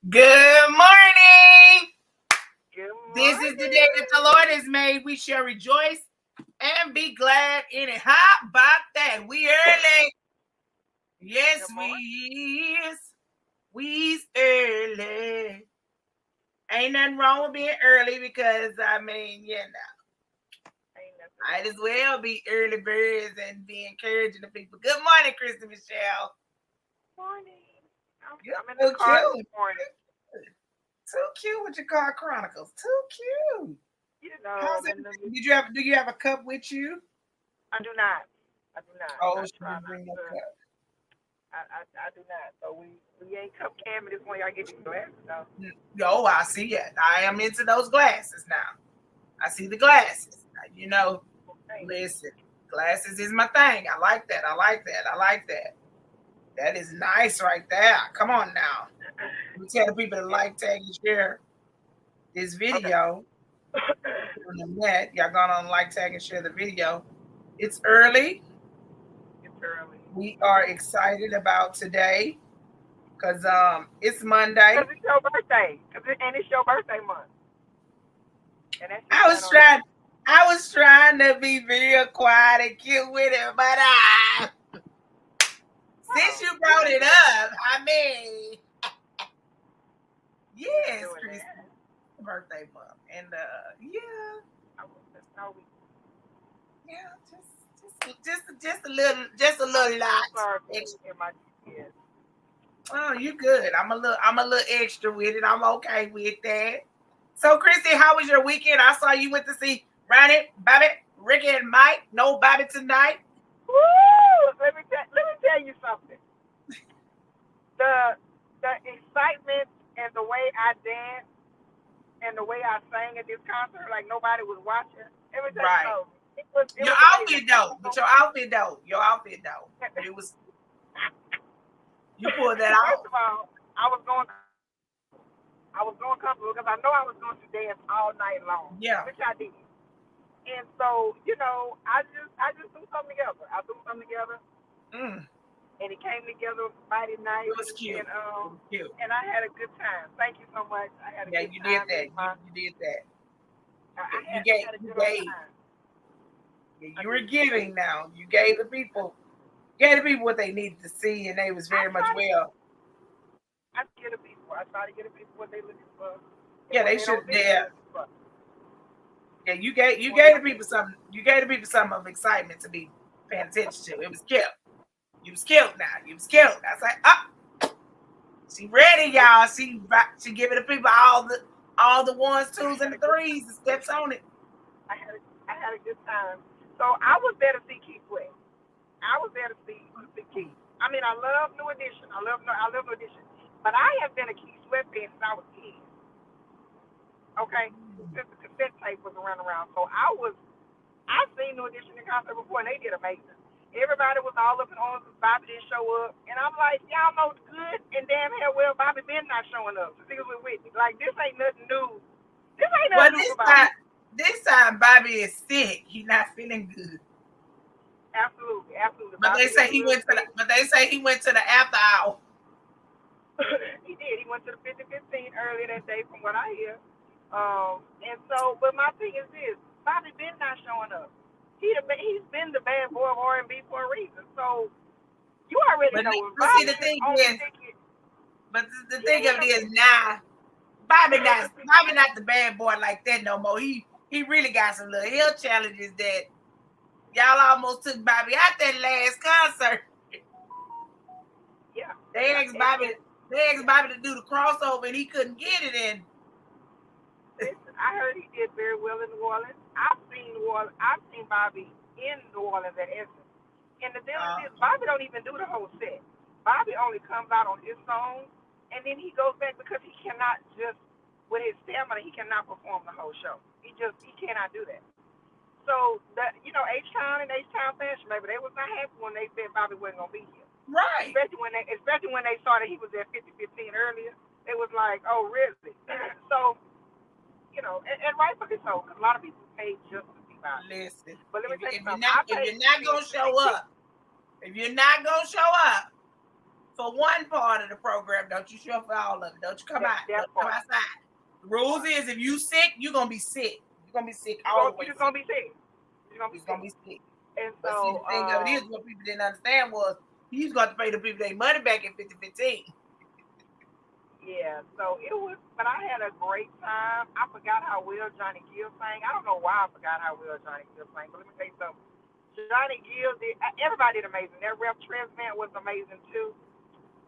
Good morning. Good This is the day that the morning. Lord has made. We shall rejoice and be glad in it. How about that? We early. Yes, Good morning. we is. We's early. Ain't nothing wrong with being early because Ain't nothing might as wrong. well be early birds and be encouraging the people. Good morning, Kristi Michelle. Morning. I'm, You're I'm in the so car this cute. morning. Too cute with your car chronicles. Too cute. How's I'm it? in the. Do you have a cup with you? I do not. I do not. Oh, I she try didn't not bring no to. cup. I do not. So we ain't cup camming this morning. I get these glasses though. Yo, I see it. I am into those glasses now. I see the glasses. Thank you. Listen, glasses is my thing. I like that. I like that. I like that. That is nice right there. Come on now. You tell the people to Yes. like, tag, and share this Okay. video. On the net, y'all going on like, tag, and share the video. It's early. It's early. We are excited about today because it's Monday. Cause it's your birthday. And it's your birthday month. And that's just I that was on that. trying I was trying to be real quiet and cute with it, but since Oh, you we brought ain't it doing up, that. We ain't yes, doing Kristi, that. birthday month, and No, yeah, just a little I'm lot. sorry for Extra. in my yes. Oh, you good? I'm a little extra with it. I'm okay with that. So, Kristi, how was your weekend? I saw you went to see Ronnie, Bobby, Ricky, and Mike. No Bobby tonight. Woo! Let me tell you something. The excitement and the way I danced and the way I sang at this concert, like nobody was watching. Let me tell you Right. something. It Your was amazing. outfit though, but your outfit though, your outfit though. But it was you pulled that First off. of all, I was going I was going comfortable because I know I was going to dance all night long, Yeah. which I did. And so, I just threw something together. I threw something together Mm, and it came together mighty it nice was cute. It was cute. and I had a good time. Thank you so much. I had a Yeah, good you did time. that. You did that. I had a You good old gave. time. Yeah, I you were did. giving now. You gave the people what they needed to see, and they was I very much try to well. get the people. I try to get the people what they looking for and Yeah, what they they should. don't think they Yeah, looking for. yeah. You What they gave the don't think. people something. You gave the people some of excitement to be paying attention to. It was cute. You was killed now. You was killed. I was like, she ready, y'all. She giving the people all the ones, I twos, and had the a good threes, the steps on it. I had a good time. So I was there to see Keith Sweat. I was there to see Keith. I mean, I love New Edition. I love New Edition. But I have been a Keith Sweat fan since I was 10. Okay, since the cassette tape was around. So I've seen New Edition in concert before, and they did amazing. Everybody was all up in arms because Bobby didn't show up, and I'm like, y'all know good and damn hell well Bobby been not showing up. The niggas with Whitney. Like this ain't nothing new. This ain't Well, nothing new for Bobby. this time Bobby is sick. He's not feeling good. Absolutely, absolutely. But they Bobby is say a he little went to the. sick. But they say he went to the after hour. He did. He went to the 5015 earlier that day, from what I hear. And so, but my thing is this: Bobby been not showing up. He's been the bad boy of R&B for a reason. So you already But know if but see Bobby the is thing on the is, ticket, but the he thing of ain't it no is now Bobby not the bad boy like that no more. He really got some little health challenges that y'all almost took Bobby out that last concert. yeah, They yeah, asked Bobby. They asked yeah. Bobby to do the crossover and he couldn't get it in. Listen, I heard he did very well in New Orleans. I've seen Bobby in New Orleans at Essence. And the deal is Uh, this: Bobby don't even do the whole set. Bobby only comes out on his songs, and then he goes back because he cannot just with his stamina he cannot perform the whole show. He cannot do that. So H.E.R. and H.E.R. Fashion, maybe they was not happy when they said Bobby wasn't gonna be here. right. Especially when they saw that he was at 5015 earlier. It was like, oh really? So and rightfully so, because a lot of people pay just to see Bobby. Listen, But let me if, tell you if you're something. not I if paid you're not to gonna see show Keith. up, if you're not gonna show up, for one part of the program. Don't you show up for all of it. Don't you come out. Don't come outside. The rules is if you sick, you're gonna be sick. You're gonna be sick all the way. You're just gonna be sick. You're gonna be sick. And but so, see, the thing of it is, what people didn't understand was he's going to pay the people their money back in 2015. Yeah, so it was, but I had a great time. I forgot how well Johnny Gill sang. I don't know why I forgot how well Johnny Gill sang, but let me tell you something. Johnny Gill did, everybody did amazing. That ref Transman was amazing too.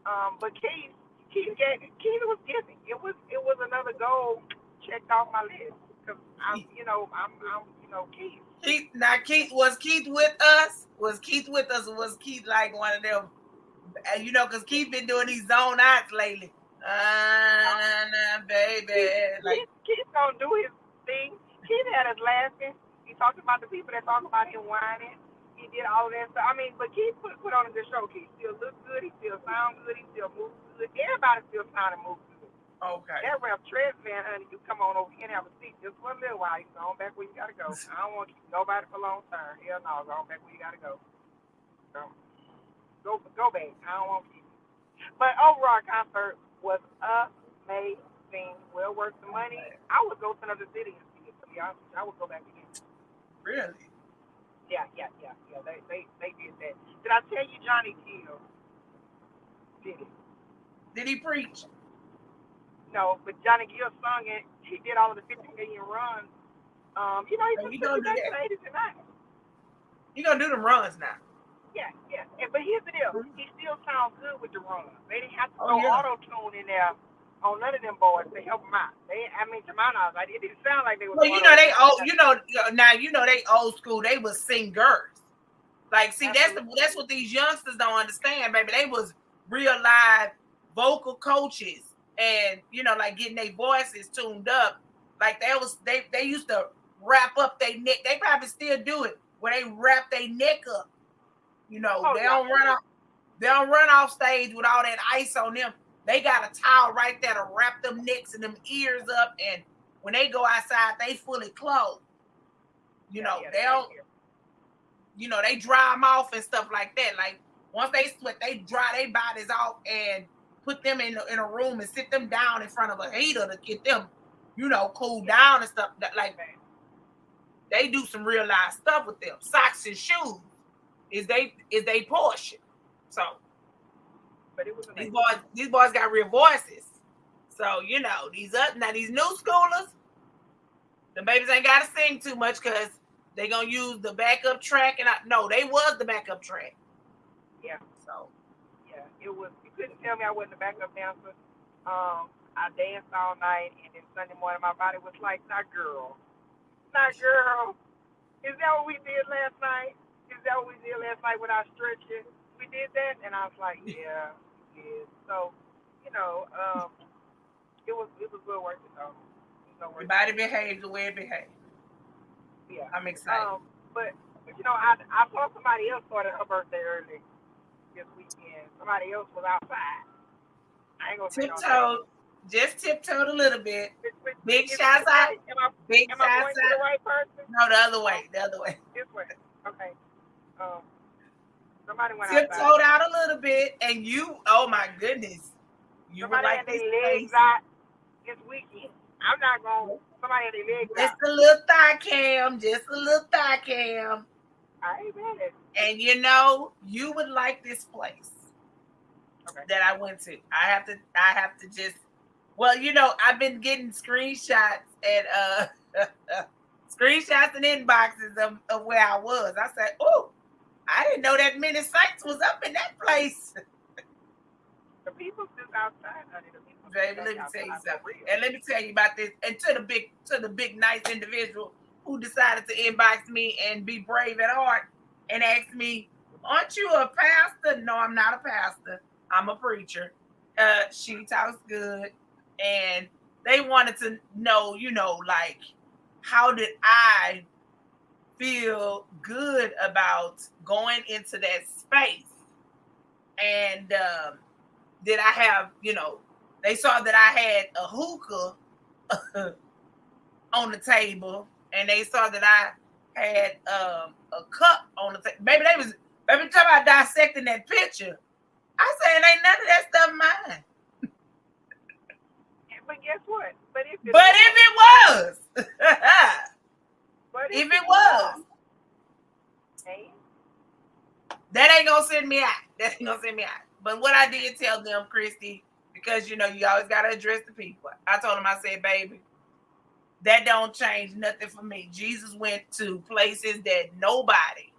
But Keith was giving. It was another goal checked off my list because I'm Keith. Was Keith with us? Was Keith with us, or was Keith like one of them? Because Keith been doing these zone outs lately. Baby. Keith gonna do his thing. Keith had us laughing. He talked about the people that talk about him whining. He did all of that stuff. I mean, but Keith put on a good show. Keith still look good. He still sound good. He still move good. Everybody still sound and move good. Okay. That ref Transman, honey, you come on over here and have a seat just for a little while. You go on back where you gotta go. I don't want to keep nobody for a long term. Hell no, go on back where you gotta go. So, go back. I don't want to keep you. But overall, concert was amazing. Well worth the money. I would go to another city and see it. To be honest, I would go back again. Really? Yeah. They did that. Did I tell you Johnny Gill did it? Did he preach? No, but Johnny Gill sung it. He did all of the 50 million runs. He just took it back to 80s and 90s. He gonna do them runs now. Yeah. But here's the deal. He still sounds good with the runs. They didn't have to throw auto-tune in there on none of them boys to help them out. To my knowledge, it didn't sound like they were. Well, they old school. They was singers. Like, see, that's what these youngsters don't understand, baby. They was real live vocal coaches, and like getting their voices tuned up. Like they used to wrap up their neck. They probably still do it where they wrap their neck up. They don't run off stage with all that ice on them. They got a towel right there to wrap them necks and them ears up, and when they go outside, they fully clothed. They don't. They dry them off and stuff like that. Like once they sweat, they dry their bodies off and put them in a room and sit them down in front of a heater to get them, cool down and stuff. Like they do some real life stuff with them. Socks and shoes is they portion. So. But it was these boys got real voices. So, these new schoolers, the babies ain't got to sing too much because they going to use the backup track. They was the backup track. Yeah. So. Yeah, it was. You couldn't tell me I wasn't a backup dancer. I danced all night, and then Sunday morning my body was like, not girl. Is that what we did last night? With our stretching? We did that, and I was like, yeah. So, it was well worth it though. Everybody behaves the way it behaves. Yeah, I'm excited. But I saw somebody else started her birthday early this weekend. Somebody else was outside. I ain't gonna tiptoed, just tiptoed a little bit. Big shouts out. Am I going to the right person? No, the other way. This way. Okay. Somebody went tiptoed out a little bit, and you, oh my goodness, you somebody were like had their legs out this weekend. I'm not going. Somebody had their legs out. Just a little thigh cam. I ain't mad at it. And you would like this place that I went to. I have to just. Well, I've been getting screenshots and screenshots and inboxes of where I was. I said, oh. I didn't know that many sites was up in that place. The people just outside, honey. Baby, let me tell you something. And let me tell you about this. And to the big nice individual who decided to inbox me and be brave at heart and ask me, aren't you a pastor? No, I'm not a pastor. I'm a preacher. She talks good. And they wanted to know, like, how did I feel good about going into that space? And did I have, they saw that I had a hookah on the table, and they saw that I had a cup on the table. Baby, talking about dissecting that picture. I said, ain't none of that stuff mine. But guess what? But if it But if it was, but if it was, hey, that ain't gonna send me out. That ain't gonna send me out. But what I did tell them, Kristi, because you know you always gotta address the people. I told them, I said, baby, that don't change nothing for me. Jesus went to places that nobody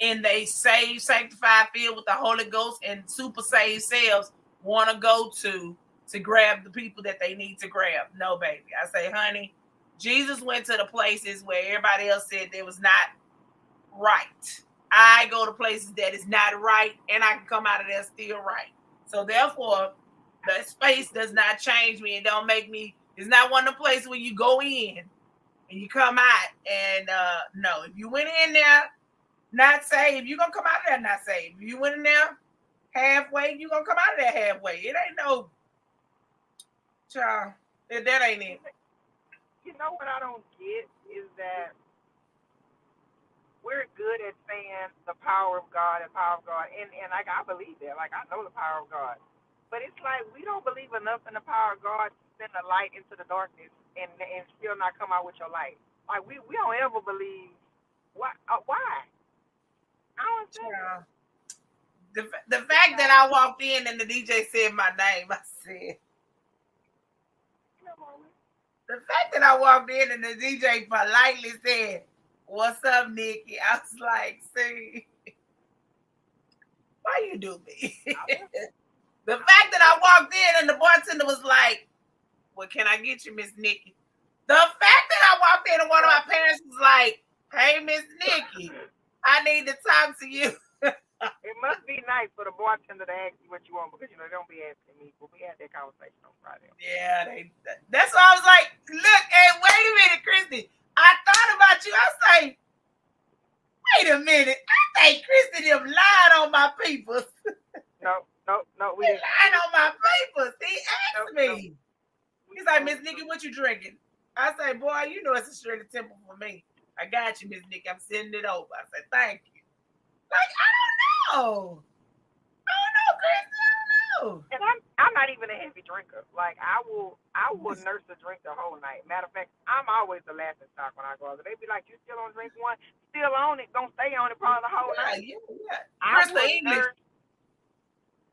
in they saved, sanctified, filled with the Holy Ghost and super saved selves want to go to grab the people that they need to grab. No, baby. I say, honey, Jesus went to the places where everybody else said there was not right. I go to places that is not right, and I can come out of there still right. So therefore, the space does not change me. It don't make me. It's not one of the places where you go in and you come out. And no, if you went in there not saved, you're gonna come out of there not saved. If you went in there halfway, you're gonna come out of there halfway. It ain't no child. That ain't it. you know what I don't get is that we're good at saying the power of God and like I believe that, like I know the power of God, but it's like we don't believe enough in the power of God to send the light into the darkness and still not come out with your light. Like we don't ever believe why I don't understand. The fact that I walked in and the DJ said my name, I said. The fact that I walked in and the DJ politely said, "What's up, Nikki?" I was like, "See, why you do me?" The fact that I walked in and the bartender was like, "What can I get you, Miss Nikki?" The fact that I walked in and one of my parents was like, "Hey, Miss Nikki, I need to talk to you." It must be nice for the bartender to ask you what you want because they don't be asking me. But we had that conversation on Friday. Yeah, that's why I was like, "Look, hey, wait a minute, Kristi. I thought about you." I say, "Wait a minute. I think Kristi them lied on my people." No. He lied on my papers. He asked me. He's like, "Miss Nikki, what you drinking?" I say, "Boy, you know it's a Shirley Temple for me. I got you, Miss Nikki. I'm sending it over." I said, "Thank you." Like, I don't know. I don't know, Kristi. I don't know. And I'm not even a heavy drinker. Like I will nurse a drink the whole night. Matter of fact, I'm always the laughing stock when I go out. They be like, "You still on drink one? Still on it? Don't stay on it probably the whole night." Yeah. I Krista will English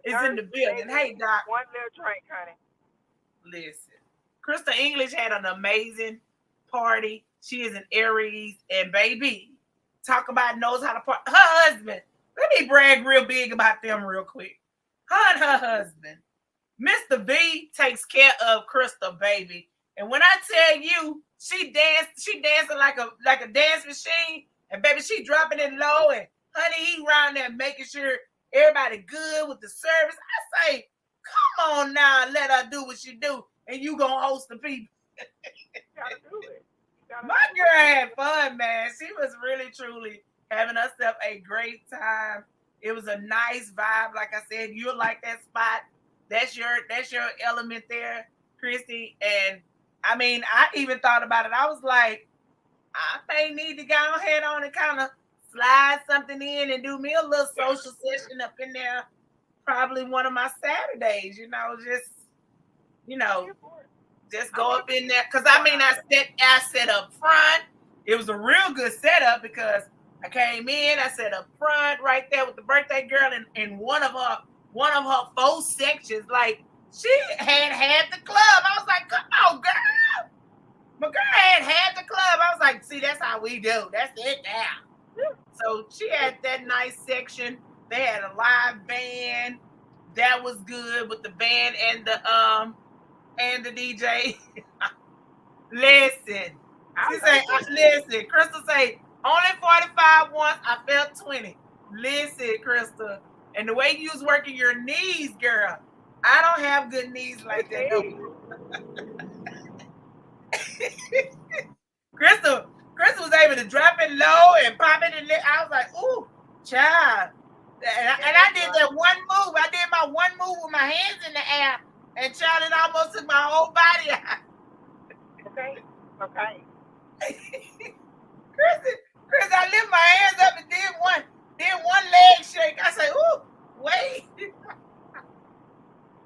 is in the building. Hey, Doc. One little drink, honey. Listen, Krista English had an amazing party. She is an Aries, and baby, talk about knows how to party. Her husband. Let me brag real big about them real quick. Her and her husband, Mr. V, takes care of Krista, baby. And when I tell you, she dancing like a dance machine, and baby, she dropping it low, and honey, he around there making sure everybody good with the service. I say, come on now, let her do what she do, and you gonna host the people. You gotta do it. My girl had fun, man. She was really, truly having herself a great time. It was a nice vibe. Like I said, you'll like that spot. That's your element there, Kristi. And I mean, I even thought about it. I was like, I may need to go ahead on and kind of slide something in and do me a little social session up in there. Probably one of my Saturdays, just go up in there. Cause I mean, I set up front. It was a real good setup because I came in, I set up front right there with the birthday girl in one of her 4 sections. Like she had the club. I was like, come on, girl. My girl had the club. I was like, see, that's how we do. That's it now. So she had that nice section. They had a live band. That was good with the band and the DJ. Listen. She say, listen, Crystal say, only 45 once, I felt 20. Listen, Crystal. And the way you was working your knees, girl, I don't have good knees like that. No. Crystal was able to drop it low and pop it in there. I was like, ooh, child. And I did that one move. I did my one move with my hands in the air, and child, it almost took my whole body out. Okay. Chris, I lift my hands up and did one leg shake. I say, ooh, Wait.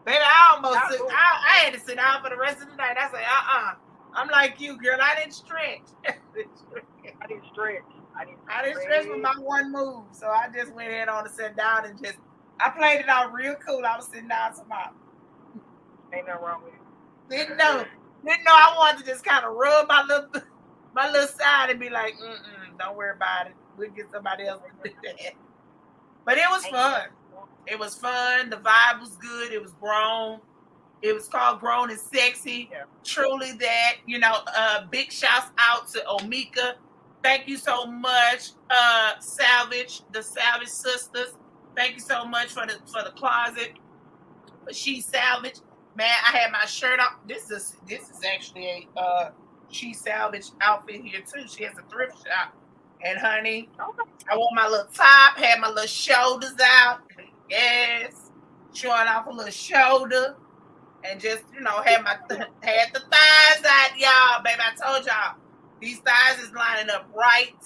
Baby, I almost Not moving. I had to sit down for the rest of the night. I said, I'm like you, girl. I didn't stretch. I didn't stretch. I didn't stretch with my one move. So I just went ahead on and sat down and just I played it out real cool. I was sitting down somehow. Ain't nothing wrong with it. Didn't know I wanted to just kind of rub my little side and be like, don't worry about it. We'll get somebody else to do that. But it was fun. It was fun. The vibe was good. It was grown. It was called Grown and Sexy. Yeah. Truly that, big shouts out to Omika. Thank you so much, Salvage, the Salvage Sisters. Thank you so much for the closet. She's Salvage. Man, I had my shirt on. This is actually a She Salvage outfit here too. She has a thrift shop. And honey, I wore my little top, had my little shoulders out. Yes. Showing off a little shoulder. And just, had the thighs out, y'all. Baby, I told y'all, these thighs is lining up right.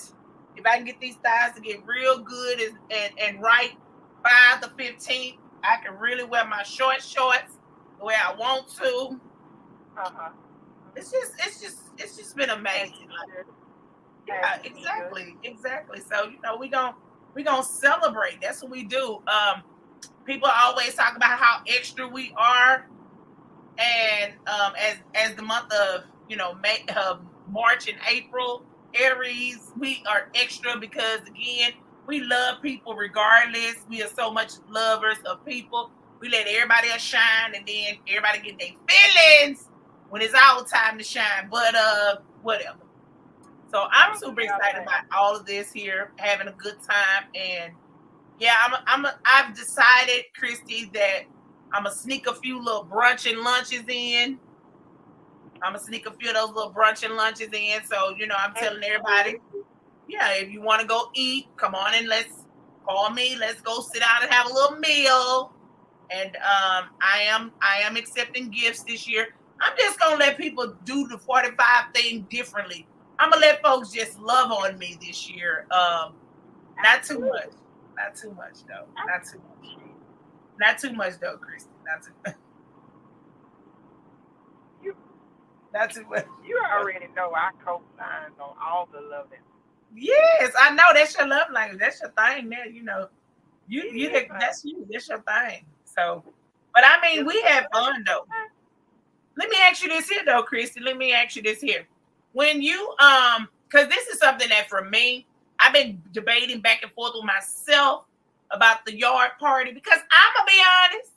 If I can get these thighs to get real good and right by the 15th, I can really wear my shorts the way I want to. It's just been amazing. Yeah, exactly. So we gonna celebrate. That's what we do. People always talk about how extra we are, and as the month of May, March and April, Aries, we are extra because again we love people regardless. We are so much lovers of people. We let everybody else shine, and then everybody get their feelings when it's our time to shine. But whatever. So I'm super excited about all of this here, having a good time, and yeah, I've decided, Kristi, that I'm gonna sneak a few little brunch and lunches in. I'm gonna sneak a few of those little brunch and lunches in. So I'm telling everybody, yeah, if you want to go eat, come on and let's call me. Let's go sit down and have a little meal. And I am accepting gifts this year. I'm just gonna let people do the 45 thing differently. I'm gonna let folks just love on me this year. Not too much. Not too much though. Not too much. Not too much though, Kristi. Not too much. Not too much. You already know I co-sign on all the loving. Yes, I know that's your love language. That's your thing, man. You that's you. That's your thing. So, but I mean, we have fun though. Let me ask you this here though, Kristi. Let me ask you this here. When you because this is something that for me, I've been debating back and forth with myself about the yard party because I'm gonna be honest.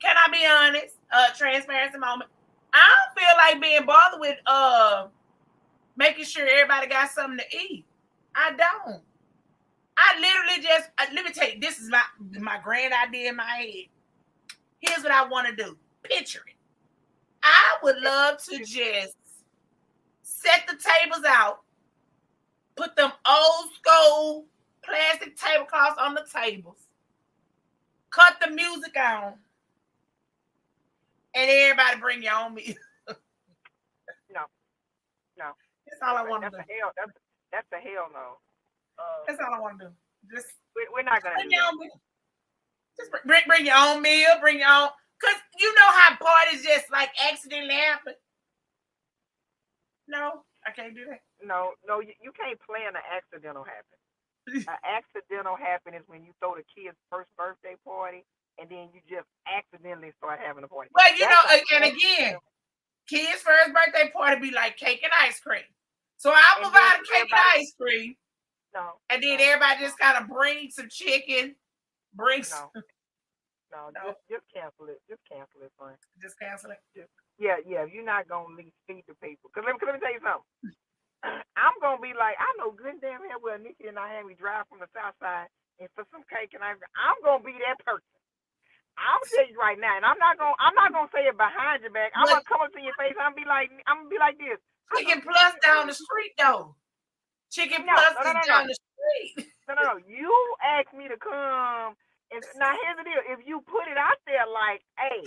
Can I be honest? Transparency moment. I don't feel like being bothered with making sure everybody got something to eat. I don't. I literally just let me tell you, this is my grand idea in my head. Here's what I want to do. Picture it. I would love to just set the tables out, put them old school plastic tablecloths on the tables, cut the music on, and everybody bring your own meal. No. That's all I want to do. That's a hell no. That's all I want to do. Just we're not gonna do that. Just bring your own meal, bring your own, because you know how parties just like accidentally happen. No, I can't do that. No, you can't plan an accidental happen. An accidental happen is when you throw the kid's first birthday party and then you just accidentally start having a party. Well, and again, kids' first birthday party be like cake and ice cream. So I'll provide cake and ice cream. No. And then everybody just kind of bring some chicken. No. Just cancel it. Just cancel it, friend. Just cancel it. Yeah. You're not gonna at least feed the people. Cause let me tell you something. I'm gonna be like, I know good damn well Nikki and I had me drive from the south side and for some cake and ice cream. I'm gonna be that person. I'm tell you right now, and I'm not gonna say it behind your back. I'm gonna come up to your face. I'm gonna be like this. Chicken Plus down the street though. Chicken Plus is down the street. No. You asked me to come, and now here's the deal. If you put it out there like, hey,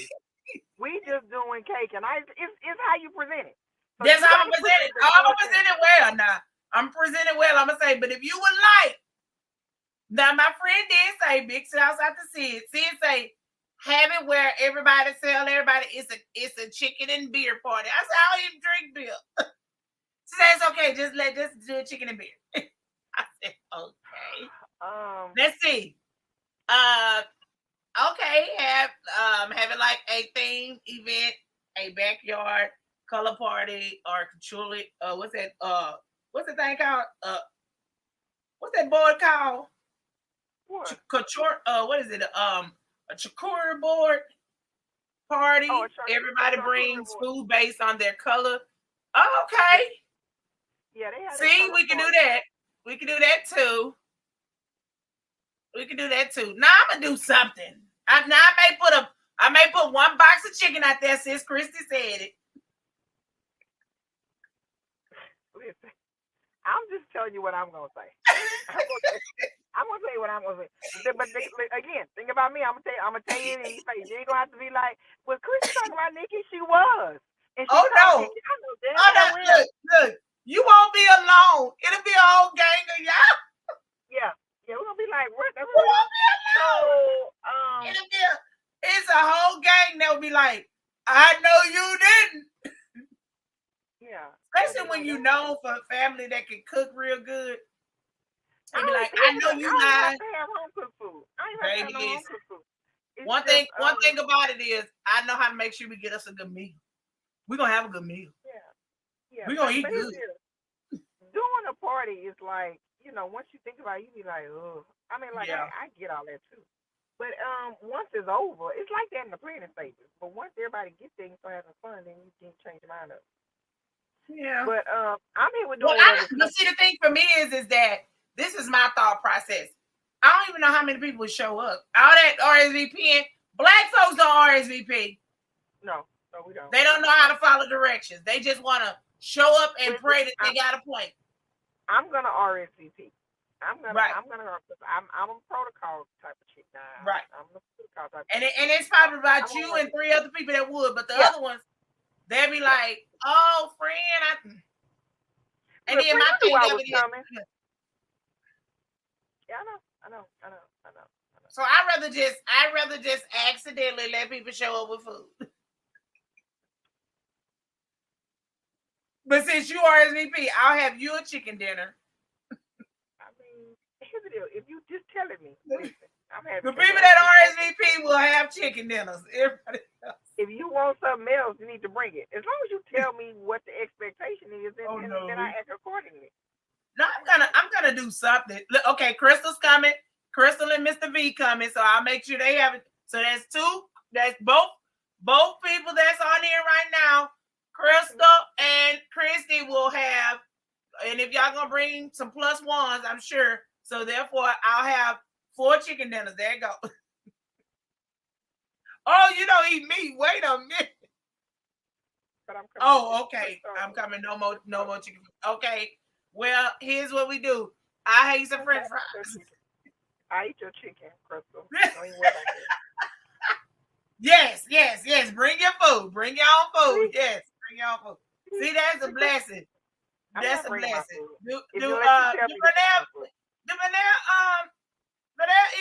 we just doing cake and ice, it's how you present it. So that's how I'm present it. I'm gonna present it well now. I'm presenting well. I'm gonna say, but if you would like Now my friend did say big shouts out to Sid. Sid say have it where everybody tell everybody it's a chicken and beer party. I said I don't even drink beer. She said it's okay, just do a chicken and beer. I said okay. Let's see. Okay, have it like a theme event, a backyard color party, or truly what's the thing called? What's that board called? What? What is it? A charcuterie board party. Oh, Everybody brings food based on their color. Oh, okay. Yeah, they have. See, we can do that. We can do that too. We can do that too. Now I'm gonna do something. I may put one box of chicken out there since Kristi said it. Listen, I'm just telling you what I'm gonna say. I'm gonna tell you what I'm gonna say. But again, think about me. I'm gonna tell you in your face. You ain't gonna have to be like, "Well, Kristi talking about Nikki. She was." And she no! Look! You won't be alone. It'll be a whole gang of y'all. Yeah, we're gonna be like, "What?" We won't be alone. So, it's a whole gang that will be like, "I know you didn't." Yeah. Especially when you know for a family that can cook real good. They be like, I know you lied. I don't have to have home cooked food. I ain't have to have no home cooked food. One thing about it is I know how to make sure we get us a good meal. We're gonna have a good meal. Yeah. We're gonna eat good. Doing a party is like, once you think about it, you be like, oh. I mean, like I get all that too. But once it's over, it's like that in the planning stages. But once everybody gets there and start having fun, then you can change your mind up. Yeah. But I'm here with doing but see, the thing for me is that this is my thought process. I don't even know how many people would show up. All that RSVP, black folks don't RSVP. No, we don't. They don't know how to follow directions. They just want to show up and pray that they got a point. I'm gonna RSVP. I'm a protocol type of chick now. Right. I'm a protocol type. And it's probably about you and 3 other people that would, but the other ones, they'll be like, "Oh, friend, and then my thing of it is, yeah, I know. So I'd rather just accidentally let people show up with food. But since you RSVP, I'll have you a chicken dinner. I mean, here's the deal. If you just telling me, listen, I'm having the people that RSVP will have chicken dinners. Everybody else. If you want something else, you need to bring it. As long as you tell me what the expectation is, then I act accordingly. No, I'm gonna do something. Okay, Crystal's coming. Crystal and Mr. V coming, so I'll make sure they have it. So that's 2. That's both people that's on here right now. Crystal and Kristi will have, and if y'all gonna bring some plus ones, I'm sure. So therefore, I'll have 4 chicken dinners. There you go. Oh, you don't eat meat. Wait a minute. But I'm coming. Okay. I'm coming. No more chicken. Okay. Well, here's what we do. I hate some French fries. I eat your chicken, Crystal. Don't even worry about that. Yes. Bring your food. Bring your own food. Yes. Bring your own food. See, that's a blessing. That's a blessing. Do Vanessa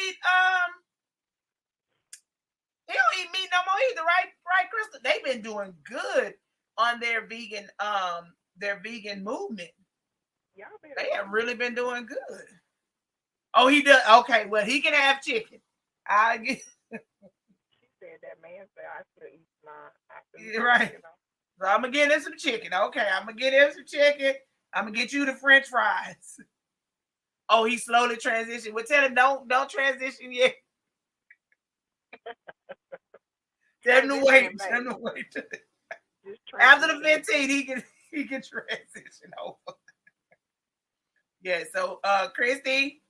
eat he don't eat meat no more either, right, Crystal? They've been doing good on their vegan movement. They have really been doing good. Oh, he does. Okay, well, he can have chicken. I get. She said that man said I still eat mine. Right. So I'm gonna get him some chicken. Okay, I'm gonna get him some chicken. I'm gonna get you the French fries. Oh, he slowly transitioned. Well, tell him don't transition yet. Tell him to wait. After the 15, he can transition over. Yeah. So, Kristi,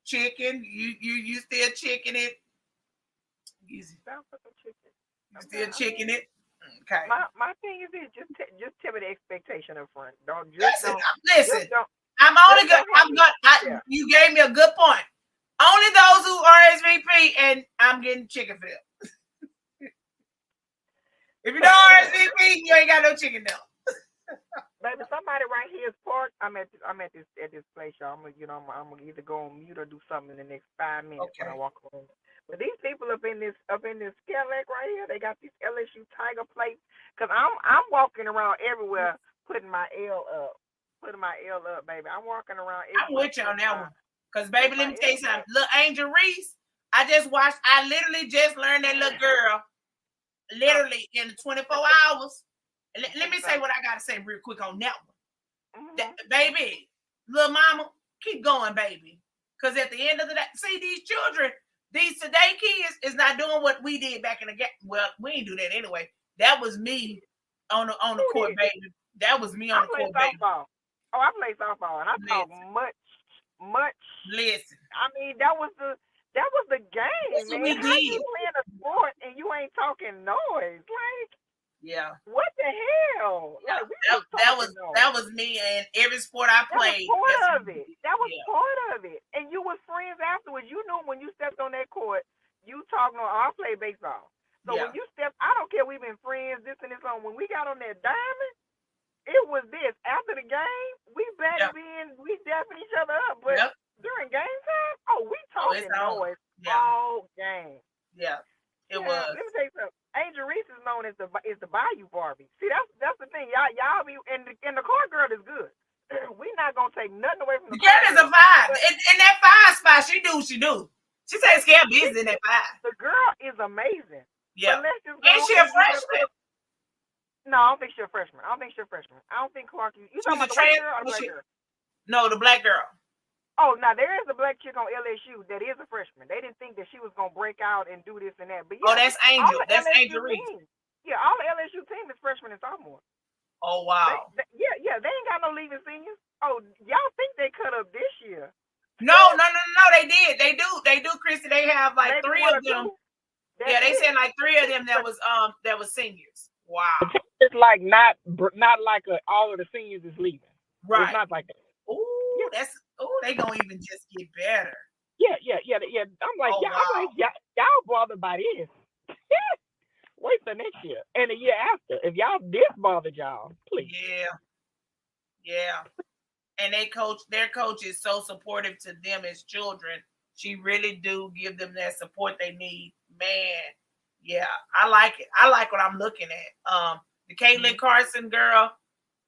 chicken. You still chicken it? You still chicken it? Okay. My thing is this: just tell me the expectation up front. Listen. You gave me a good point. Only those who RSVP, and I'm getting chicken for them. If you don't RSVP, you ain't got no chicken though. Baby, somebody right here is pork. I'm at this place, y'all. I'm gonna either go on mute or do something in the next 5 minutes when I Okay. walk home. But these people up in this scale lake right here, they got these LSU Tiger plates. Cause I'm walking around everywhere putting my L up, baby. I'm walking around I'm everywhere with you on putting that my one. Because, baby, let me tell you L something. up. Little Angel Reese, I literally just learned that little girl, literally in the 24 hours. Let me say what I got to say real quick on that one. Baby, little mama, keep going, baby. Because at the end of the day, see, these children, these today kids is not doing what we did back in the game. Well, we ain't do that anyway. That was me on the court, baby. That was me on the court, baby. Softball. Oh, I play softball, and I talk much. Listen. I mean, that was the game, That's man. what we How you did. playing a sport and you ain't talking noise? Like, yeah. What the hell? Yeah. Like, we that was me, and every sport I played. That was part of it. That was yeah. part of it. And you was friends afterwards. You knew when you stepped on that court, you talking on. I play baseball. So when you stepped, I don't care. We've been friends, this and this on. When we got on that diamond, it was this. After the game, we back being, we dapping each other up. But during game time, we talking noise all game. Yeah, it was. Let me tell you something. Angel Reese is known as the Bayou Barbie. See, that's the thing. Y'all be and the car girl is good. We not gonna take nothing away from the girl. Is a vibe. In that 5 spot, she do what she do. She takes care of business in that 5. The girl is amazing. Yeah. But let's just Ain't she a freshman? No, I don't think she's a freshman. I don't think Clark. You talking about the white girl or the black girl? No, the black girl. Oh, now there is a black chick on LSU that is a freshman. They didn't think that she was gonna break out and do this and that. But yeah, that's Angel. That's Angel Reese. Yeah, all the LSU team is freshmen and sophomore. Oh wow. They ain't got no leaving seniors. Oh, y'all think they cut up this year? No, they did. They do, Kristi. They have like maybe 3 of them. Yeah, they said like 3 of them that was seniors. Wow. It's like not like all of the seniors is leaving. Right. It's not like that. They gonna even just get better. Yeah. I'm like, y'all bothered by this. Wait for next year and the year after. If y'all this bothered y'all, please. Yeah. And their coach is so supportive to them as children. She really do give them that support they need. Man, yeah, I like it. I like what I'm looking at. The Caitlin Carson girl,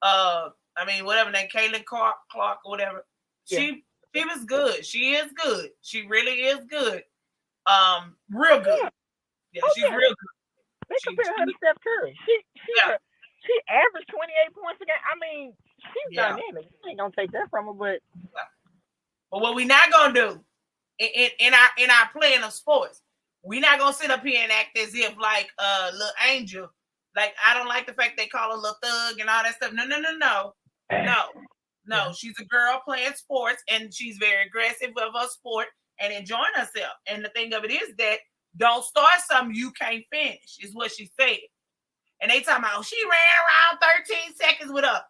whatever name, Caitlin Clark or whatever. She was good. She is good. She really is good. Real good. Yeah, she's real good. They compare her to Steph Curry. She averaged 28 points a game. I mean, she's dynamic. You ain't gonna take that from her, but what we not gonna do in our playing of sports, we not gonna sit up here and act as if like little Angel. Like, I don't like the fact they call her little thug and all that stuff. No. She's a girl playing sports, and she's very aggressive of her sport and enjoying herself. And the thing of it is that don't start something you can't finish, is what she said. And they talking about, she ran around 13 seconds with her.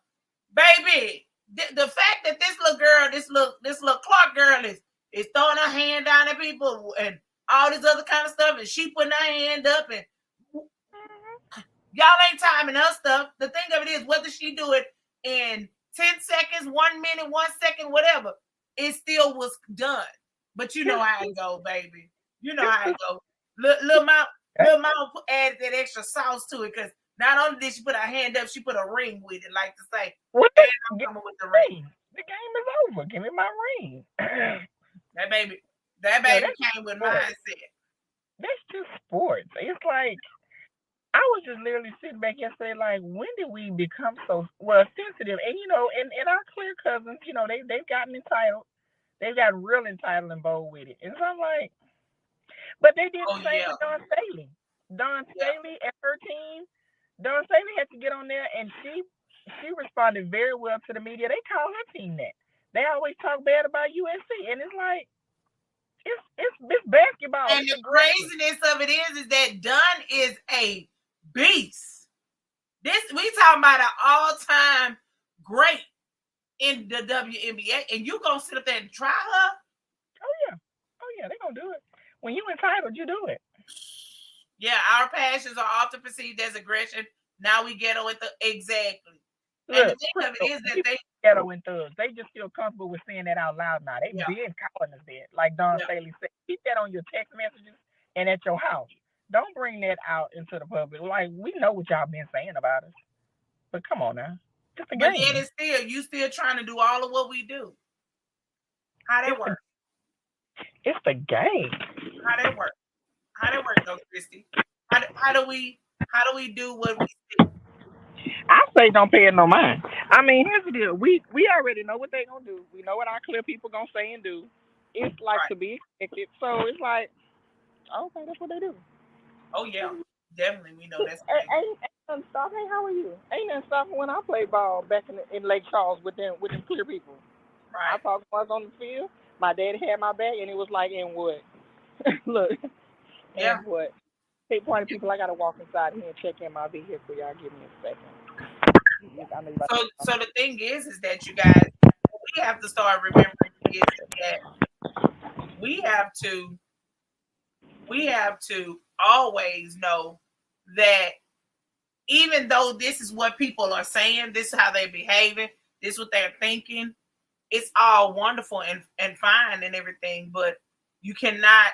Baby, the fact that this little girl, this little Clark girl is throwing her hand down at people and all this other kind of stuff, and she putting her hand up, and y'all ain't timing her stuff. The thing of it is, whether she do it in 10 seconds, 1 minute, 1 second, whatever, it still was done. But you know how it go, baby. You know how it go. Little mom added that extra sauce to it, because not only did she put her hand up, she put a ring with it, like to say, and I'm coming with the ring. The game is over. Give me my ring. That baby came with mindset. That's just sports. It's like, I was just literally sitting back yesterday, like, when did we become so sensitive? And and our clear cousins, they've gotten entitled. They've gotten real entitled and bold with it. And so I'm like, but they did the same with Dawn Staley. Dawn Staley and her team. Dawn Staley had to get on there, and she responded very well to the media. They call her team that. They always talk bad about USC, and it's like, it's basketball. And the craziness of it is that Dunn is a beast. We talking about an all-time great in the WNBA, and you gonna sit up there and try her? Oh yeah, they gonna do it. When you entitled, you do it. Yeah, our passions are often perceived as aggression. Now we get on with the exactly. Look, and the thing of it is that ghetto and thugs. They just feel comfortable with saying that out loud now. They Yeah, been calling us that. Like Don yeah. Staley said, keep that on your text messages and at your house. Don't bring that out into the public. Like, we know what y'all been saying about us. But come on now. Just a But then game. it's still you still trying to do all of what we do. How that It's the work? it's the game. How that work? How that work though, Kristi? How do we do what we see? I say don't pay it no mind. I mean, here's the deal. We already know what they gonna do. We know what our clear people gonna say and do. It's like Right. to be expected. So it's like, okay, that's what they do. Oh yeah. Definitely we know that's what they do. Ain't nothing stopping. Hey, how are you? Ain't nothing stopping when I played ball back in Lake Charles with them clear people. I Right. thought I was on the field. My daddy had my back, and it was like, and what? Look, Yeah. and what? Hey, party people, I gotta walk inside here and check in my vehicle. Y'all give me a second. I know you about So to. so the thing is that you guys we have to start remembering is that we have to we have to always know that even though this is what people are saying, this is how they're behaving, this is what they're thinking, it's all wonderful and fine and everything, but you cannot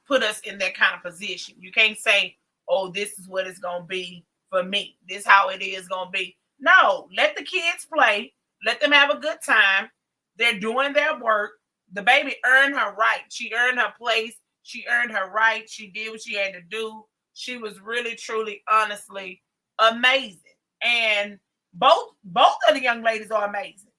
put us in that kind of position. You can't say, oh, this is what it's gonna be for me. This how it is gonna be. No, let the kids play, let them have a good time. They're doing their work. The baby earned her right. She earned her place. She earned her right. She did what she had to do. She was really, truly, honestly amazing. And both of the young ladies are amazing.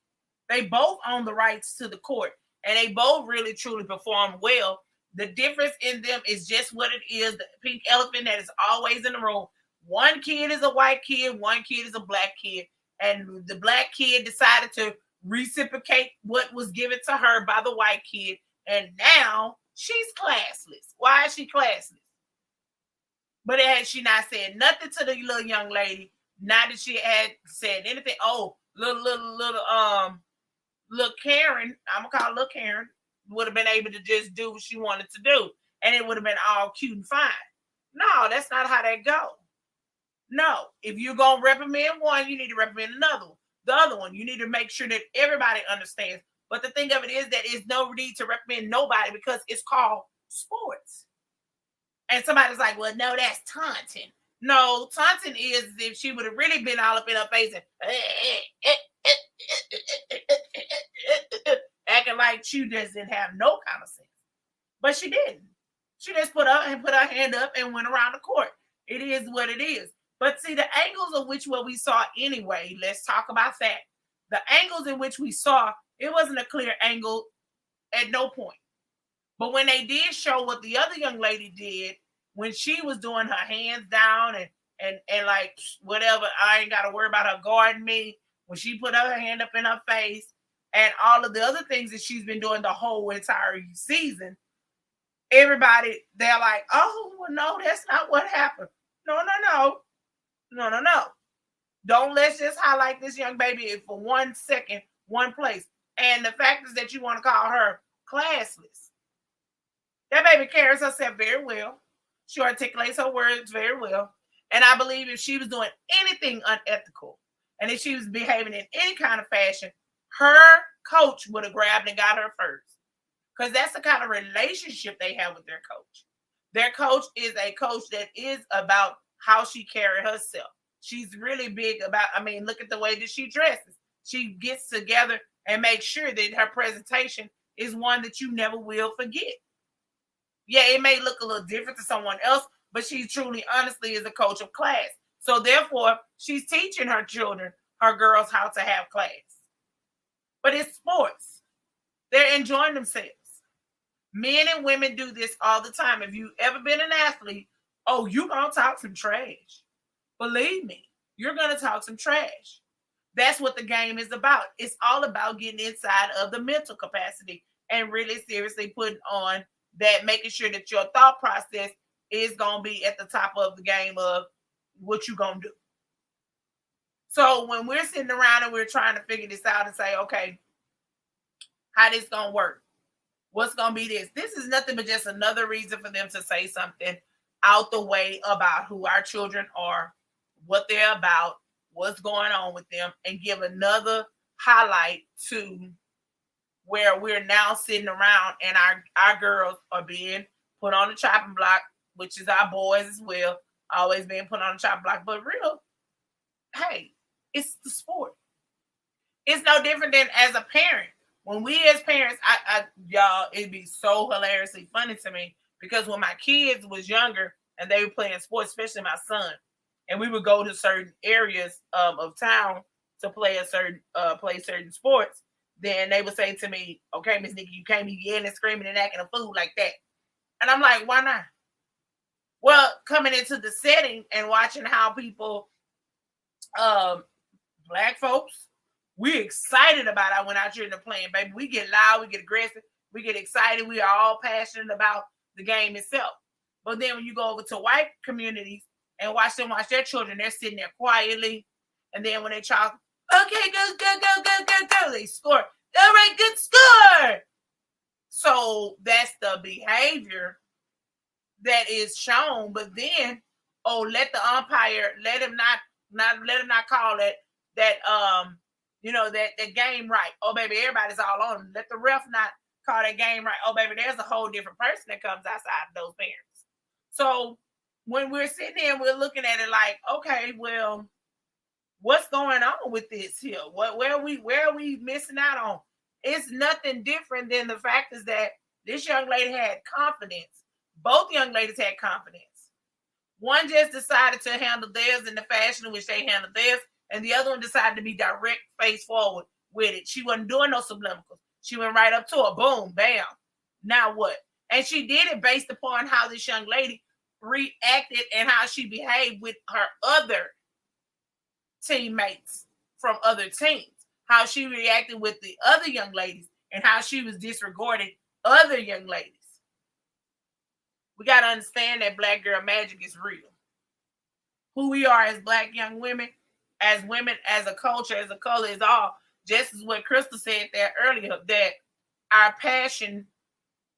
They both own the rights to the court, and they both really, truly perform well. The difference in them is just what it is, the pink elephant that is always in the room. One kid is a white kid, one kid is a black kid. And the black kid decided to reciprocate what was given to her by the white kid. And now she's classless. Why is she classless? But had she not said nothing to the little young lady, not that she had said anything. Oh, little Karen, I'm gonna call her little Karen, would have been able to just do what she wanted to do, and it would have been all cute and fine. No, that's not how that go. No, if you're gonna reprimand one, you need to reprimand another one. The other one, you need to make sure that everybody understands. But the thing of it is that it's no need to reprimand nobody because it's called sports. And somebody's like, well, no, that's taunting. No, taunting is if she would have really been all up in her face and acting like she just didn't have no kind of sense. But she didn't. She just put her hand up and went around the court. It is what it is. But see, the angles of which what we saw anyway, let's talk about that. The angles in which we saw, it wasn't a clear angle at no point. But when they did show what the other young lady did, when she was doing her hands down and like whatever, I ain't got to worry about her guarding me. When she put her hand up in her face and all of the other things that she's been doing the whole entire season, everybody, they're like, oh, well, no, that's not what happened. No. Don't let's just highlight this young baby for 1 second, one place. And the fact is that you want to call her classless. That baby carries herself very well. She articulates her words very well. And I believe if she was doing anything unethical and if she was behaving in any kind of fashion, her coach would have grabbed and got her first. Because that's the kind of relationship they have with their coach. Their coach is a coach that is about how she carries herself. She's really big about, look at the way that she dresses. She gets together and makes sure that her presentation is one that you never will forget. Yeah, it may look a little different to someone else, but she truly, honestly is a coach of class. So therefore, she's teaching her children, her girls, how to have class. But it's sports. They're enjoying themselves. Men and women do this all the time. If you've ever been an athlete, oh, you're going to talk some trash. Believe me, you're going to talk some trash. That's what the game is about. It's all about getting inside of the mental capacity and really seriously putting on that, making sure that your thought process is going to be at the top of the game of what you're going to do. So when we're sitting around and we're trying to figure this out and say, okay, how this going to work? What's going to be this? This is nothing but just another reason for them to say something out the way about who our children are, what they're about, what's going on with them and give another highlight to where we're now sitting around and our girls are being put on the chopping block, which is our boys as well, always being put on the chopping block. But real, hey, it's the sport. It's no different than as a parent. When we as parents, y'all, it'd be so hilariously funny to me because when my kids was younger and they were playing sports, especially my son, and we would go to certain areas of town to play certain sports, then they would say to me, "Okay, Miss Nikki, you can't be yelling and screaming and acting a fool like that." And I'm like, "Why not?" Well, coming into the setting and watching how people, black folks, we excited about it. I went out here and playing, baby. We get loud, we get aggressive, we get excited. We are all passionate about the game itself. But then when you go over to white communities and watch them watch their children, they're sitting there quietly. And then when they try, okay, go, they score. All right, good score. So that's the behavior that is shown. But then, let the umpire let him not call it that that game right. Oh baby, everybody's all on him. Let the ref not call that game right. Oh baby, there's a whole different person that comes outside of those parents. So when we're sitting there, we're looking at it like, okay, well, what's going on with this here? Where are we missing out on? It's nothing different than the fact is that this young lady had confidence. Both young ladies had confidence. One just decided to handle theirs in the fashion in which they handled theirs, and the other one decided to be direct face forward with it. She wasn't doing no subliminals. She went right up to her. Boom, bam. Now what? And she did it based upon how this young lady reacted and how she behaved with her other teammates from other teams. How she reacted with the other young ladies and how she was disregarding other young ladies. We got to understand that black girl magic is real. Who we are as black young women, as a culture, as a color is all. Just as what Kristi said there earlier, that our passion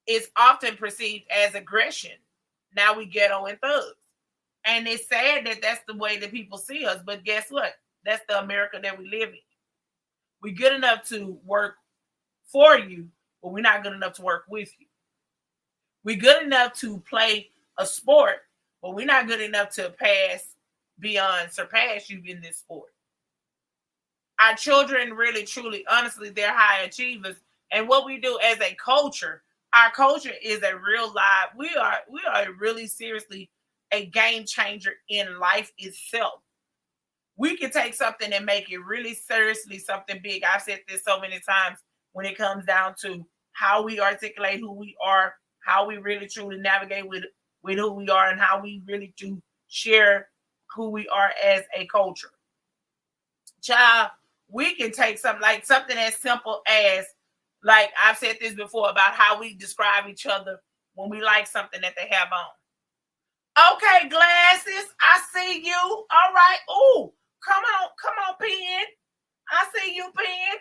is often perceived as aggression. Now we ghetto and thugs. And it's sad that that's the way that people see us. But guess what? That's the America that we live in. We're good enough to work for you, but we're not good enough to work with you. We're good enough to play a sport, but we're not good enough to surpass you in this sport. Our children really, truly, honestly, they're high achievers. And what we do as a culture, our culture is a real live. We are really seriously a game changer in life itself. We can take something and make it really seriously something big. I've said this so many times when it comes down to how we articulate who we are, how we really truly navigate with who we are, and how we really do share who we are as a culture. Child, we can take something as simple as, like I've said this before about how we describe each other when we like something that they have on. Okay, glasses, I see you. All right. Oh, come on, pen. I see you, pen.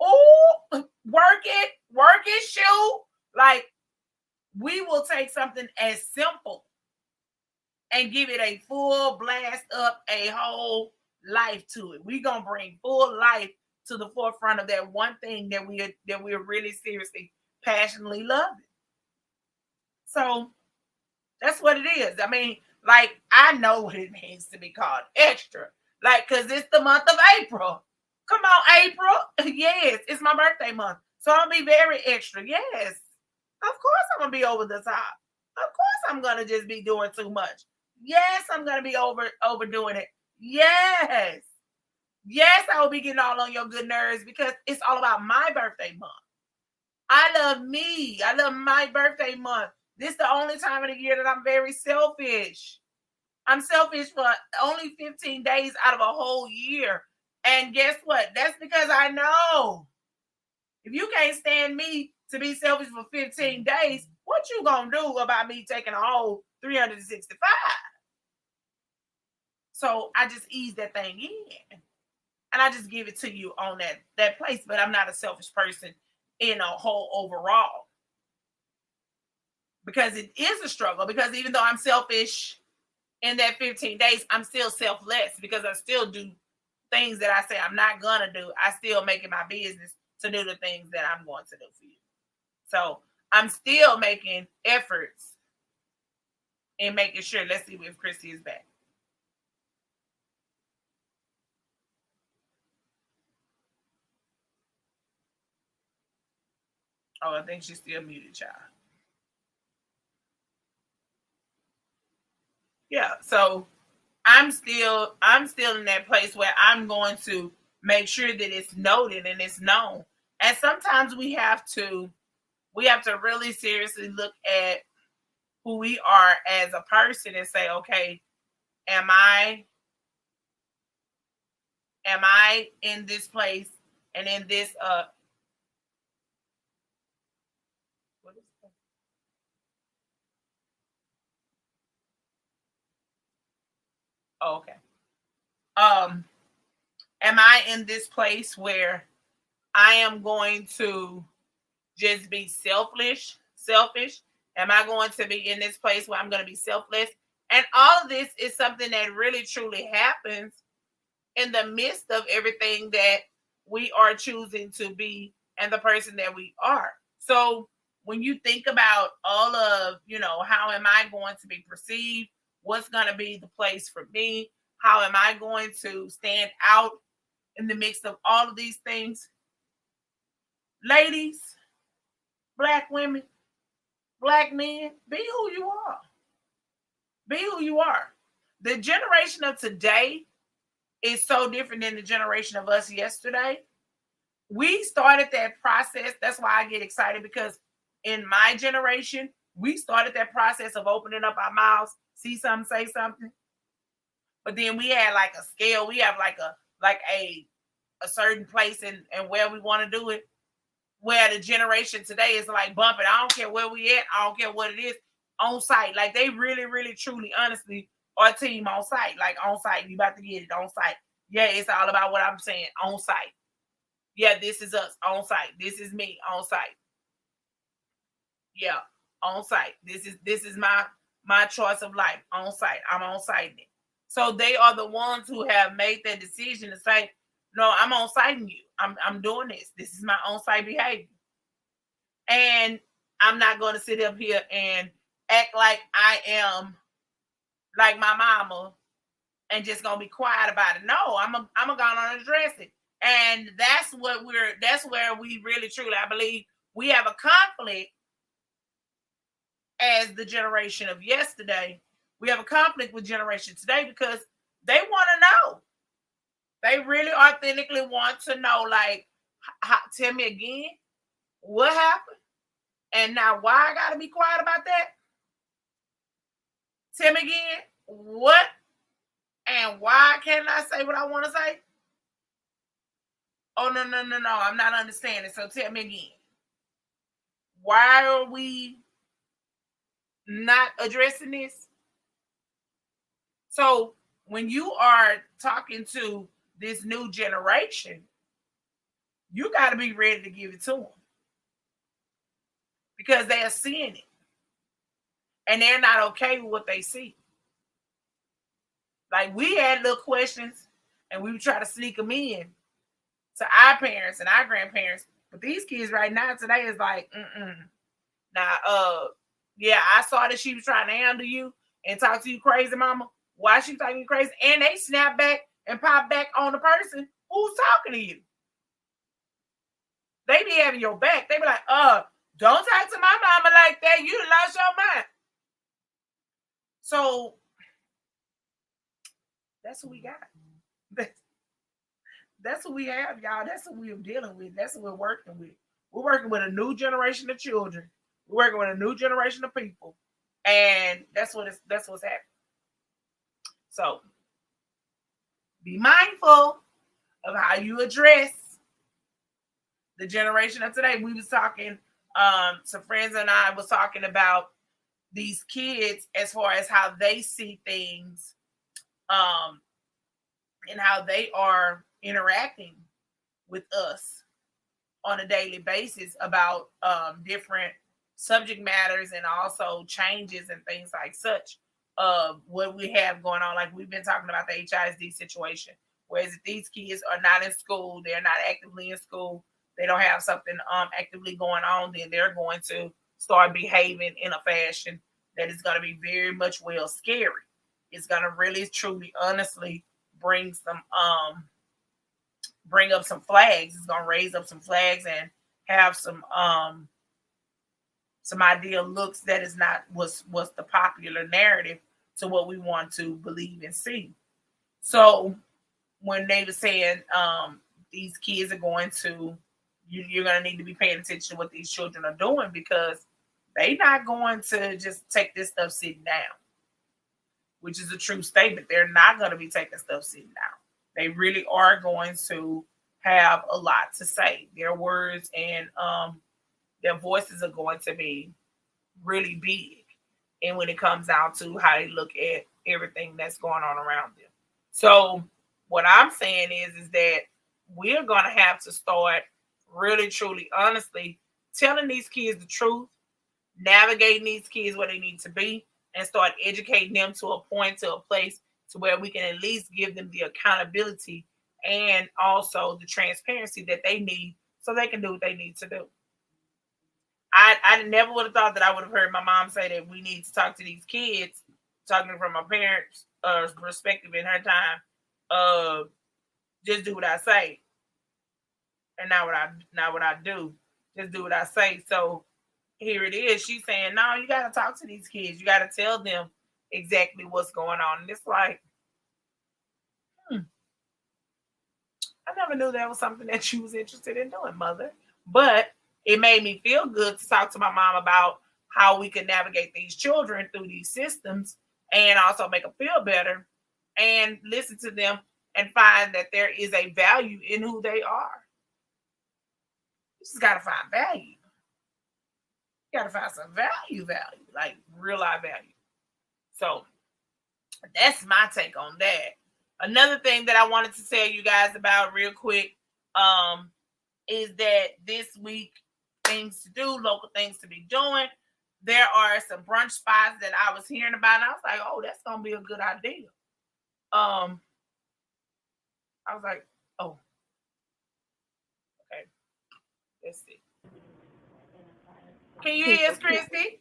Oh, work it, shoe. Like, we will take something as simple and give it a full blast up, a whole life to it. We're gonna bring full life to the forefront of that one thing that we're really seriously, passionately loving. So that's what it is. I mean, like, I know what it means to be called extra. Like, because it's the month of April. Come on, April. Yes, it's my birthday month. So I'll be very extra. Yes. Of course I'm going to be over the top. Of course I'm going to just be doing too much. Yes, I'm going to be overdoing it. Yes. Yes, I will be getting all on your good nerves because it's all about my birthday month. I love me. I love my birthday month. This is the only time of the year that I'm very selfish. I'm selfish for only 15 days out of a whole year. And guess what? That's because I know if you can't stand me to be selfish for 15 days, what you gonna do about me taking a whole 365? So I just ease that thing in. And I just give it to you on that place. But I'm not a selfish person in a whole overall. Because it is a struggle. Because even though I'm selfish in that 15 days, I'm still selfless because I still do things that I say I'm not gonna do, I still make it my business to do the things that I'm going to do for you. So I'm still making efforts in making sure. Let's see if Kristi is back. Oh, I think she's still muted, child. Yeah, so I'm still in that place where I'm going to make sure that it's noted and it's known. And sometimes we have to really seriously look at who we are as a person and say, okay, am I in this place and in this what is that? Oh, okay. Um am I in this place where I am going to just be selfish? Am I going to be in this place where I'm going to be selfless? And all of this is something that really truly happens in the midst of everything that we are choosing to be and the person that we are. So when you think about all of, how am I going to be perceived? What's going to be the place for me? How am I going to stand out in the mix of all of these things? Ladies, black women, black men, be who you are. Be who you are. The generation of today is so different than the generation of us yesterday. We started that process. That's why I get excited, because in my generation, we started that process of opening up our mouths, see something, say something. But then we had like a scale. We have like a certain place and where we want to do it. Where the generation today is like bumping. I don't care where we at. I don't care what it is. On site. Like they really, really, truly, honestly, are team on site. Like on site. You about to get it on site. Yeah, it's all about what I'm saying. On site. Yeah, this is us on site. This is me on site. Yeah, on site. This is my choice of life on site. I'm on site. So they are the ones who have made that decision to say, no, I'm on siting you. I'm doing this. This is my on site behavior. And I'm not going to sit up here and act like I am like my mama and just gonna be quiet about it. No, I'm gonna go on and address it. And that's where we really truly, I believe, we have a conflict as the generation of yesterday. We have a conflict with generation today because they want to know. They really authentically want to know, like, tell me again, what happened? And now why I gotta be quiet about that? Tell me again, what and why can't I say what I want to say? Oh, no, no, no, no. I'm not understanding. So tell me again. Why are we not addressing this? So when you are talking to this new generation, you got to be ready to give it to them because they are seeing it and they're not okay with what they see. Like we had little questions and we would try to sneak them in to our parents and our grandparents. But these kids right now today is like, Now, yeah, I saw that she was trying to handle you and talk to you crazy, mama. Why she talking you crazy? And they snap back and pop back on the person who's talking to you. They be having your back. They be like, don't talk to my mama like that. You lost your mind. So that's what we got. That's what we have, y'all. That's what we're dealing with. That's what we're working with. We're working with a new generation of children. We're working with a new generation of people. And that's what's happening. So be mindful of how you address the generation of today. We was talking, some friends and I was talking about these kids as far as how they see things, and how they are interacting with us on a daily basis about different subject matters and also changes and things like such of what we have going on. Like we've been talking about the HISD situation Whereas if these kids are not in school, they're not actively in school, they don't have something actively going on, then they're going to start behaving in a fashion that is going to be very much well scary. It's going to really, truly, honestly bring up some flags. It's going to raise up some flags and have some ideal looks that is not what's the popular narrative to what we want to believe and see. So when they were saying these kids are going to you're going to need to be paying attention to what these children are doing, because they're not going to just take this stuff sitting down, which is a true statement. They're not going to be taking stuff sitting down. They really are going to have a lot to say. Their words and their voices are going to be really big. And when it comes down to how they look at everything that's going on around them. So what I'm saying is that we're going to have to start really, truly, honestly telling these kids the truth, navigating these kids where they need to be, and start educating them to a point, to a place to where we can at least give them the accountability and also the transparency that they need so they can do what they need to do. I never would have thought that I would have heard my mom say that we need to talk to these kids, talking from my parents' perspective in her time. Just do what I say, and not what I do. Just do what I say. So here it is. She's saying, no, you got to talk to these kids. You got to tell them exactly what's going on. And it's like, I never knew that was something that you was interested in doing, mother. But it made me feel good to talk to my mom about how we can navigate these children through these systems and also make them feel better and listen to them and find that there is a value in who they are. You just got to find value. You got to find some value, like real life value. So that's my take on that. Another thing that I wanted to tell you guys about real quick is that this week, things to do, local things to be doing. There are some brunch spots that I was hearing about, and I was like, oh, that's going to be a good idea. I was like, oh, okay. Let's see. Can you hear us, Kristi?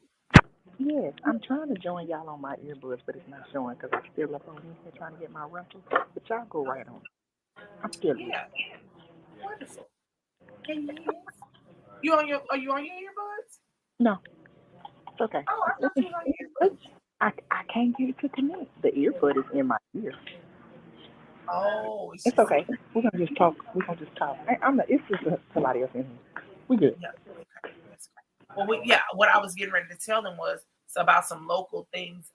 Yes, I'm trying to join y'all on my earbuds, but it's not showing because I'm still up on here trying to get my rental. But y'all go right on. I'm still here. Yeah. Wonderful. Can you hear us? Are you on your earbuds? No, it's okay. Oh, I thought you was on your earbuds. I can't get it to connect. The earbud is in my ear. Oh, It's okay. We're gonna just talk. I'm not. It's just somebody else in here. We good. Yeah. Okay. That's great. Well, what I was getting ready to tell them was about some local things,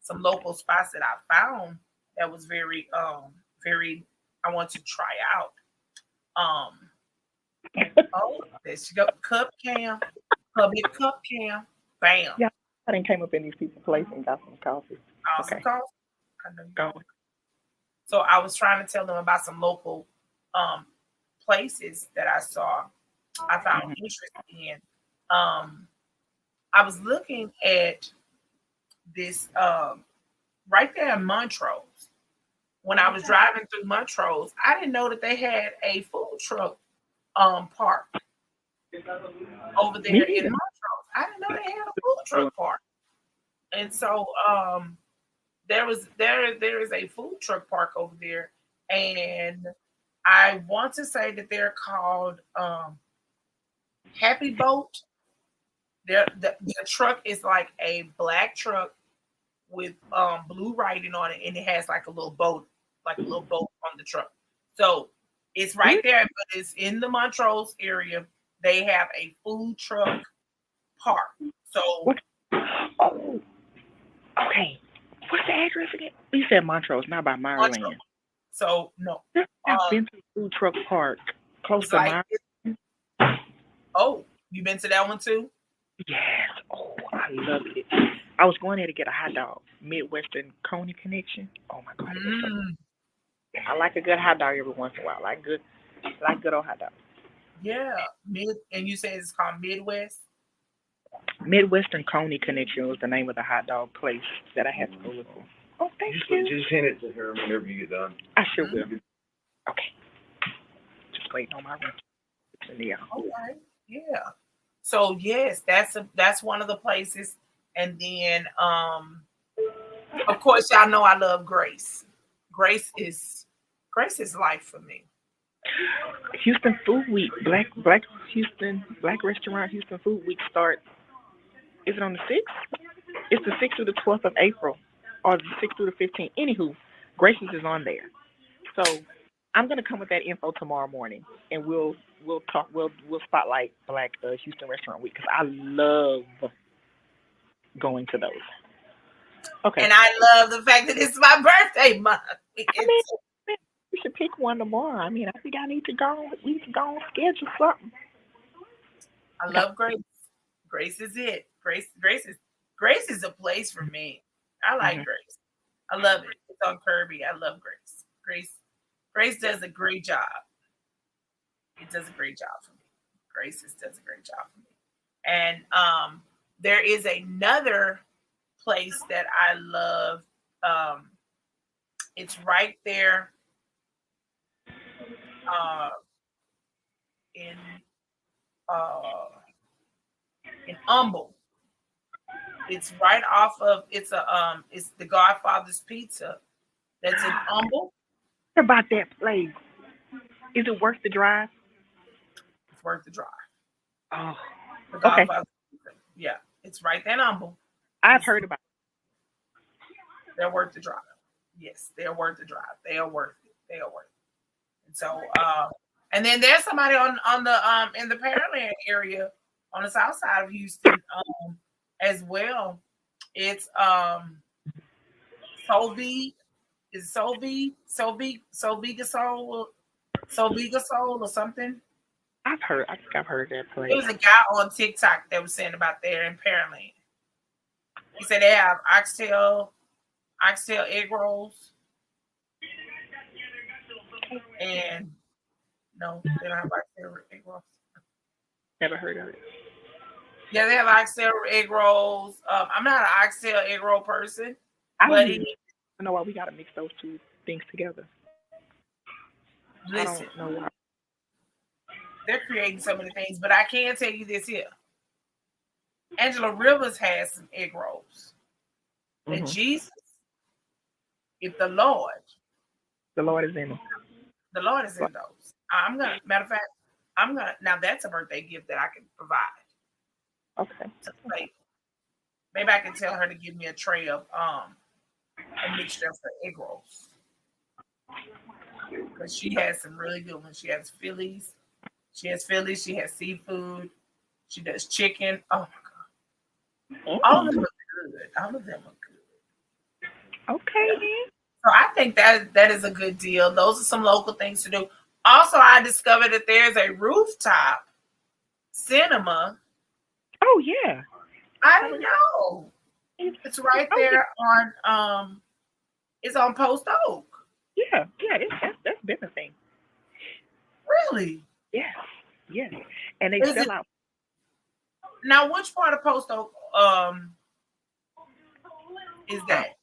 some local spots that I found that was very, very. I want to try out. Oh, there she go. Cup cam, public cup cam. Bam. Yeah, I didn't came up in these people's place and got some coffee. Awesome Okay, coffee. I know you go. So I was trying to tell them about some local places that I saw. I found interest in. I was looking at this right there in Montrose. When I was driving through Montrose, I didn't know that they had a food truck park over there in Montrose. I didn't know they had a food truck park. And so there is a food truck park over there, and I want to say that they're called Happy Boat. The truck is like a black truck with blue writing on it, and it has like a little boat on the truck. So it's right there, but it's in the Montrose area. They have a food truck park. So Oh, okay. What's the address again? You said Montrose, not by Maryland. Montrose. So no, I've been to Food Truck Park close to like, Maryland. Oh, you been to that one too? Yes. Oh, I love it. I was going there to get a hot dog, Midwestern Coney Connection. Oh my God. I like a good hot dog every once in a while. I like good old hot dog. Yeah, and you say it's called Midwest. Midwestern Coney Connection was the name of the hot dog place that I had to go look for. Oh, thank you. Just hand it to her whenever you get done. I sure will. Okay. Just waiting on my room. Yeah. Okay. Yeah. So yes, that's one of the places. And then of course y'all know I love Grace. Grace is life for me. Houston Food Week, Black Restaurant Houston Food Week starts. Is it on the 6th? It's the 6th through the 12th of April, or the 6th through the 15th. Anywho, Grace's is on there. So I'm gonna come with that info tomorrow morning, and we'll talk. We'll spotlight Black Houston Restaurant Week because I love going to those. Okay. And I love the fact that it's my birthday month. I mean, we should pick one tomorrow. I mean, I think I need to go. We need to go and schedule something. I love Grace. Grace is it. Grace is a place for me. I like Grace. I love it. It's on Kirby. I love Grace. Grace does a great job. It does a great job for me. Grace does a great job for me. And there is another place that I love. It's right there in Humble. It's right off of it's the Godfather's Pizza. That's in Humble. What about that place? Is it worth the drive? It's worth the drive. Oh, the Godfather's Pizza. Yeah, it's right there in Humble. I've heard about it. They're worth the drive. Yes, they're worth the drive. They are worth it. They are worth it. And so, and then there's somebody on the in the Pearland area on the south side of Houston as well. It's Soul or something. I think I've heard that place. There was a guy on TikTok that was saying about there in Pearland. He said they have oxtail egg rolls. And no, they don't have oxtail egg rolls. Never heard of it. Yeah, they have oxtail egg rolls. I'm not an oxtail egg roll person. I don't know why we got to mix those two things together. Listen, I don't know why. They're creating so many things, but I can tell you this here. Angela Rivers has some egg rolls. And Jesus, if the Lord is in them. The Lord is in those. Matter of fact, now that's a birthday gift that I can provide. Okay. Maybe I can tell her to give me a tray of a mixture of her egg rolls. Because she has some really good ones. She has Phillies. She has seafood. She does chicken. Oh my God. All of them are good. Okay, then. So I think that is a good deal. Those are some local things to do. Also, I discovered that there's a rooftop cinema. Oh yeah. I didn't know. It's right there on it's on Post Oak. Yeah, that's been a thing. Really? Yes. And they sell out. Now, which part of Post Oak is that?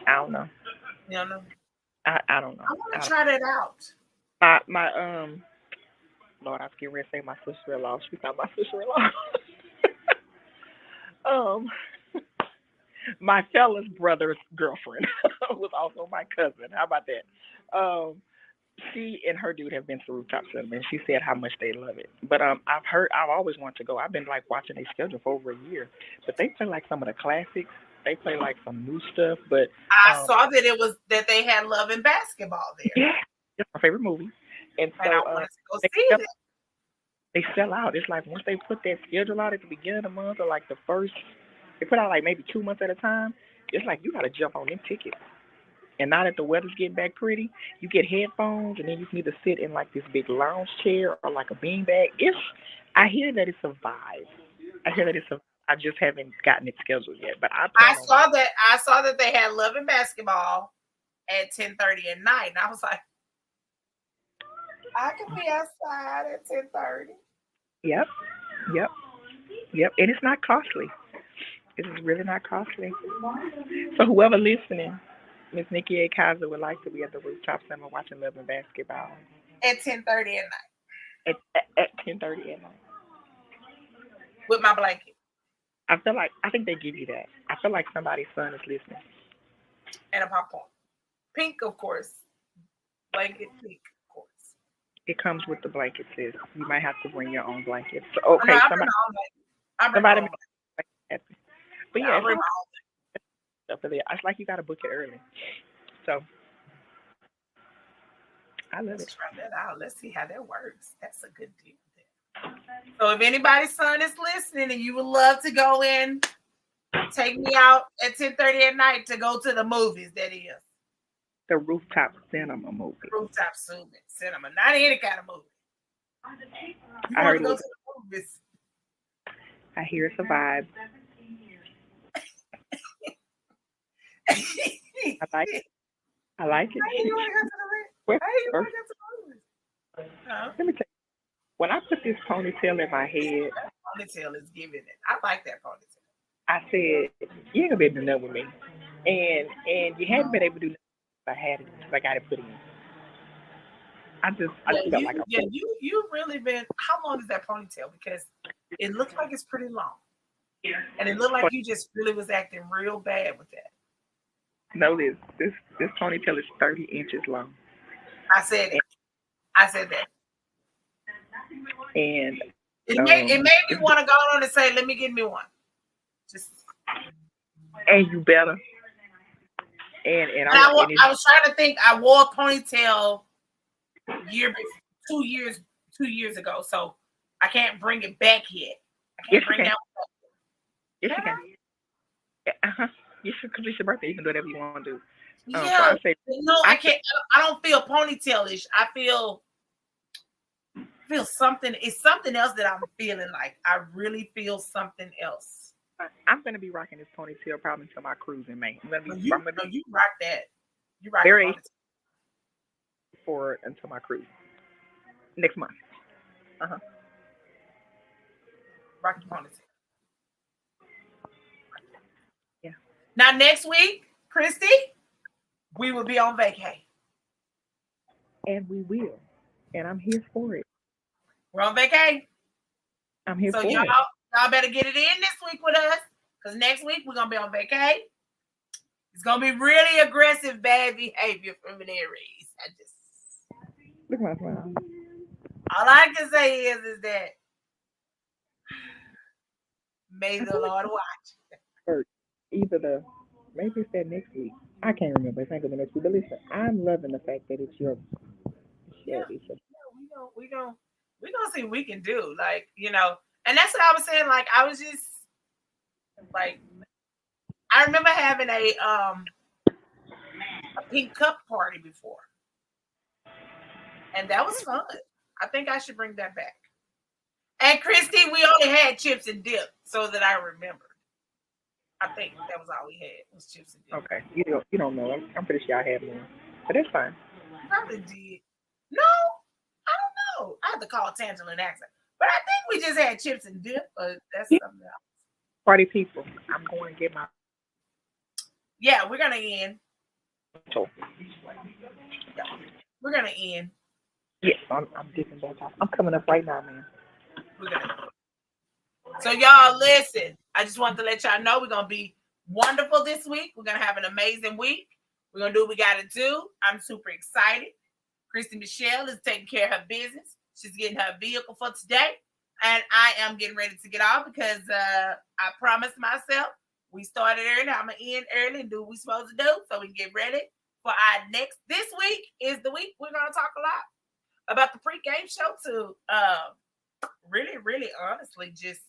I don't know. You don't know? I don't know. I want to try that out. My Lord, I was getting ready to say my sister-in-law. She's not my sister-in-law. My fella's brother's girlfriend was also my cousin. How about that? She and her dude have been to Rooftop Cinema, and she said how much they love it. But I've always wanted to go. I've been like watching their schedule for over a year. But they play like some of the classics. They play like some new stuff. But I saw that they had Love and Basketball there. Yeah, it's my favorite movie. And so I wanted to go see it. They sell out. It's like once they put that schedule out at the beginning of the month or like the first, they put out like maybe 2 months at a time. It's like you got to jump on them tickets. And now that the weather's getting back pretty, you get headphones and then you can either sit in like this big lounge chair or like a beanbag. I hear that it's a vibe. I just haven't gotten it scheduled yet. But I saw that they had Love and Basketball at 10:30 at night, and I was like, I can be outside at 10:30. Yep. And it's not costly. It is really not costly. So whoever listening, Miss Nikki A. Kaiser would like to be at the rooftop summer watching Love and Basketball At 10:30 at night at 10:30 at night. with my blanket I think they give you that. I feel like somebody's son is listening. and a popcorn. Pink, of course. Blanket pink, of course. It comes with the blanket, sis. You might have to bring your own blanket. So, Oh, okay, no, I bring somebody, my own blanket. I bring my somebody own make blanket. a blanket. But Yeah, yeah, I it's bring not my own up there. It's like you got to book it early. So I love Let's it. try that out. Let's see how that works. That's a good deal. So if anybody's son is listening and you would love to go in, take me out at 10:30 at night to go to the movies, that is. The rooftop cinema movie. Rooftop cinema. Not any kind of movie. You I want heard to it go was, to the movies. I hear it's a vibe. I like it. I like it. How you want to go to the movies? Well, How you want to go to the movies? Huh? let me tell you, when I put this ponytail in my head, That ponytail is giving it. I like that ponytail. I said, you ain't gonna be able to do nothing with me. And you hadn't been able to do nothing if I had it because I got it put in. I just felt like You really been. How long is that ponytail? Because it looks like it's pretty long, and it looked like you just really was acting real bad with that. know this ponytail is 30 inches long. I said it. I said that. And It made me want to go on and say, "Let me get me one." Just. And you better. And I was trying to think. I wore a ponytail 2 years ago, so I can't bring it back yet. I can't bring that one back. Yes, you can. Uh-huh. You should, because it's your birthday. You can do whatever you want to do. Yeah, so I can't. I don't feel ponytailish. I feel something. It's something else that I'm feeling like. I really feel something else. I'm gonna be rocking this ponytail probably until my cruise in May. You rock that. You rock very it for it until my cruise next month. Rock the ponytail. Yeah. Now next week, Kristi, we will be on vacay. And we will. And I'm here for it. We're on vacay. I'm here for it. So y'all better get it in this week with us. Because next week we're gonna be on vacay. It's gonna be really aggressive, bad behavior from an Aries. Look at my smile. All I can say is that may the Lord watch. Maybe it's that next week. I can't remember. It's not gonna be next week. But listen, I'm loving the fact that it's your. We're gonna see what we can do. Like, and that's what I was saying. Like, I was just like, I remember having a pink cup party before, and that was fun. I think I should bring that back. And Kristi, we only had chips and dip, so that I remembered. I think that was all we had was chips and dip. Okay, you don't know. I'm pretty sure I had more, but that's fine. Probably did. No, I don't know. I have to call Tangela and ask her. But I think we just had chips and dip, but that's something else. Party people, I'm going to get my. Yeah, we're gonna end. So. Yeah, we're gonna end. Yeah, I'm dipping back off. I'm coming up right now, man. We're gonna. So y'all listen. I just want to let y'all know we're gonna be wonderful this week. We're gonna have an amazing week. We're gonna do what we gotta do. I'm super excited. Kristi Michelle is taking care of her business. She's getting her vehicle for today. And I am getting ready to get off because I promised myself we started early. I'm going to end early and do what we're supposed to do so we can get ready for our next. This week is the week we're going to talk a lot about the pre-game show to really, really honestly just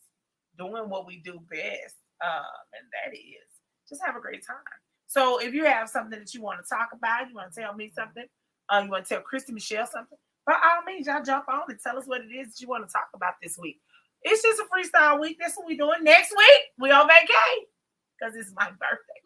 doing what we do best. And that is just have a great time. So if you have something that you want to talk about, you want to tell me something, you want to tell Kristi Michelle something, by all means, y'all jump on and tell us what it is that you want to talk about this week. It's just a freestyle week. That's what we're doing. Next week, we on vacay because it's my birthday.